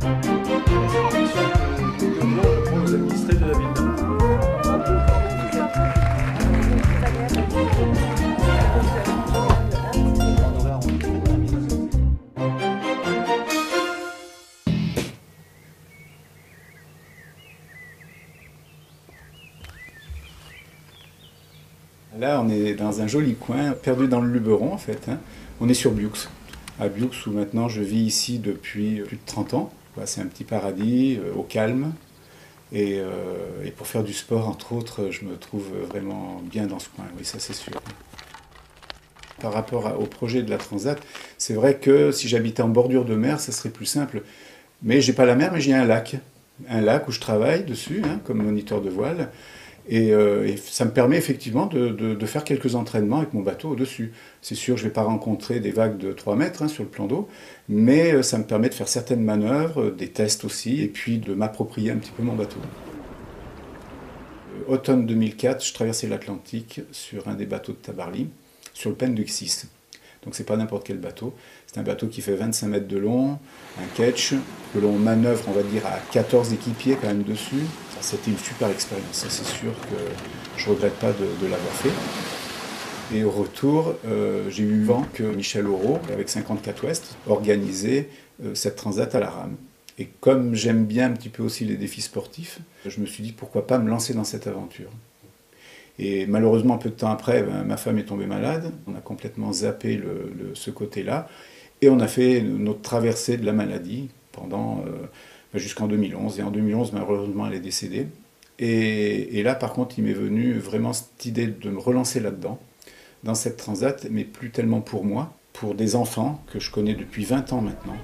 Aux administrés de la ville. Là, on est dans un joli coin, perdu dans le Luberon en fait. Hein. On est sur Biux, à Biux où maintenant je vis ici depuis plus de 30 ans. C'est un petit paradis, au calme. Et pour faire du sport, entre autres, je me trouve vraiment bien dans ce coin, oui, ça c'est sûr. Par rapport au projet de la Transat, c'est vrai que si j'habitais en bordure de mer, ça serait plus simple. Mais j'ai pas la mer, mais j'ai un lac où je travaille dessus, hein, comme moniteur de voile. Et ça me permet effectivement de faire quelques entraînements avec mon bateau au-dessus. C'est sûr, je ne vais pas rencontrer des vagues de 3 mètres hein, sur le plan d'eau, mais ça me permet de faire certaines manœuvres, des tests aussi, et puis de m'approprier un petit peu mon bateau. Automne 2004, je traversais l'Atlantique sur un des bateaux de Tabarly, sur le Pen de Xis. Donc c'est pas n'importe quel bateau, c'est un bateau qui fait 25 mètres de long, un ketch, que l'on manœuvre, on va dire, à 14 équipiers quand même dessus. C'était une super expérience, c'est sûr que je ne regrette pas de l'avoir fait. Et au retour, j'ai eu vent que Michel Aurault, avec 54 Ouest, organisait cette transat à la rame. Et comme j'aime bien un petit peu aussi les défis sportifs, je me suis dit pourquoi pas me lancer dans cette aventure. Et malheureusement, peu de temps après, ma femme est tombée malade. On a complètement zappé ce côté-là. Et on a fait notre traversée de la maladie pendant jusqu'en 2011. Et en 2011, malheureusement, elle est décédée. Et là, par contre, il m'est venu vraiment cette idée de me relancer là-dedans, dans cette transat, mais plus tellement pour moi, pour des enfants que je connais depuis 20 ans maintenant.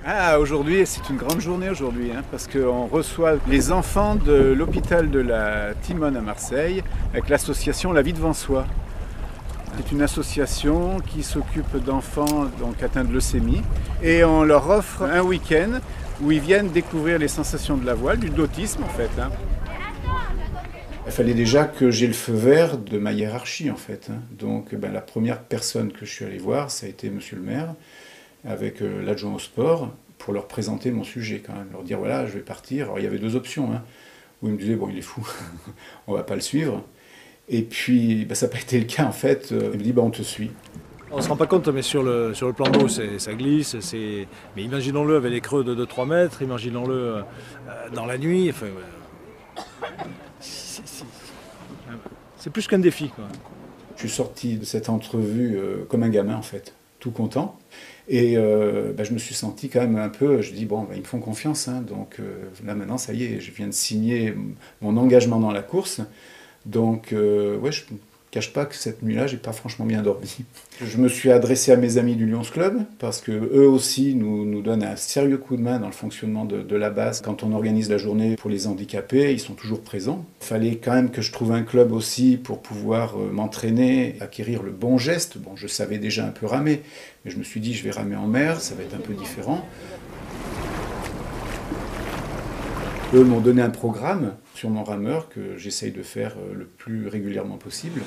Ah, aujourd'hui, c'est une grande journée aujourd'hui, hein, parce qu'on reçoit les enfants de l'hôpital de la Timone à Marseille avec l'association La Vie Devant Soi. C'est une association qui s'occupe d'enfants atteints de leucémie et on leur offre un week-end où ils viennent découvrir les sensations de la voile, du nautisme en fait. Hein. Il fallait déjà que j'ai le feu vert de ma hiérarchie en fait. Hein. Donc la première personne que je suis allé voir, ça a été monsieur le maire, avec l'adjoint au sport, pour leur présenter mon sujet quand même, leur dire voilà, je vais partir. Alors il y avait deux options, hein, où ils me disaient bon il est fou, on va pas le suivre. Et puis ça n'a pas été le cas en fait, il me dit on te suit. On ne se rend pas compte, mais sur le plan d'eau, ça glisse. Mais imaginons-le avec les creux de 2-3 mètres, imaginons-le dans la nuit. Enfin, c'est plus qu'un défi, quoi. Je suis sorti de cette entrevue comme un gamin en fait, tout content. Et je me suis senti quand même un peu, je dis bon, ils me font confiance, hein, donc là maintenant ça y est, je viens de signer mon engagement dans la course. Donc ouais, je ne cache pas que cette nuit-là, j'ai pas franchement bien dormi. Je me suis adressé à mes amis du Lions Club, parce qu'eux aussi nous donnent un sérieux coup de main dans le fonctionnement de la base. Quand on organise la journée pour les handicapés, ils sont toujours présents. Il fallait quand même que je trouve un club aussi pour pouvoir m'entraîner, acquérir le bon geste. Bon, je savais déjà un peu ramer, mais je me suis dit, je vais ramer en mer, ça va être un peu différent. Eux m'ont donné un programme sur mon rameur que j'essaye de faire le plus régulièrement possible.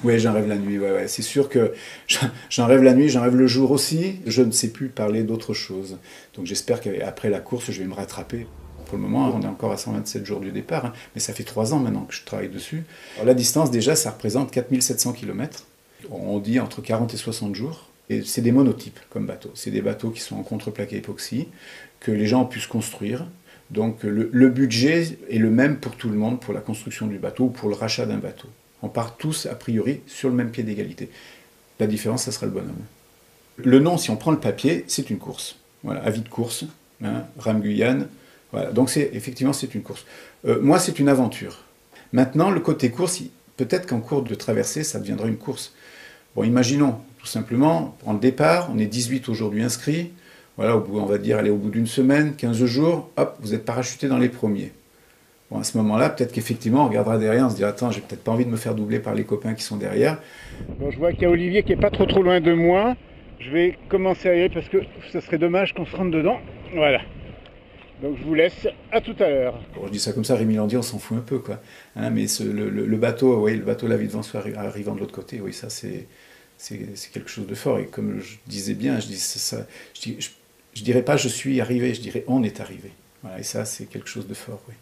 Oui, j'en rêve la nuit, ouais. C'est sûr que j'en rêve la nuit, j'en rêve le jour aussi. Je ne sais plus parler d'autre chose. Donc j'espère qu'après la course, je vais me rattraper. Pour le moment, on est encore à 127 jours du départ, hein, mais ça fait 3 ans maintenant que je travaille dessus. Alors, la distance, déjà, ça représente 4700 km. On dit entre 40 et 60 jours. Et c'est des monotypes comme bateaux. C'est des bateaux qui sont en contreplaqué époxy, que les gens ont pu se construire. Donc le budget est le même pour tout le monde, pour la construction du bateau ou pour le rachat d'un bateau. On part tous, a priori, sur le même pied d'égalité. La différence, ça sera le bonhomme. Le nom, si on prend le papier, c'est une course. Voilà, avis de course, hein, Rame Guyane. Voilà, donc effectivement, c'est une course. Moi, c'est une aventure. Maintenant, le côté course, peut-être qu'en cours de traversée, ça deviendra une course. Bon, imaginons, tout simplement, en départ, on est 18 aujourd'hui inscrits. Voilà, on va dire, allez, au bout d'une semaine, 15 jours, hop, vous êtes parachutés dans les premiers. Bon, à ce moment-là, peut-être qu'effectivement, on regardera derrière, on se dira, attends, j'ai peut-être pas envie de me faire doubler par les copains qui sont derrière. Bon, je vois qu'il y a Olivier qui est pas trop loin de moi. Je vais commencer à y aller parce que ça serait dommage qu'on se rentre dedans. Voilà. Donc je vous laisse, à tout à l'heure. Bon, je dis ça comme ça, Rémi Landier, on s'en fout un peu, quoi. Hein, mais le bateau, oui, le bateau La Vie devant soi arrivant de l'autre côté, oui, ça c'est quelque chose de fort. Et comme je disais bien, je dirais pas je suis arrivé, je dirais on est arrivé. Voilà, et ça c'est quelque chose de fort, oui.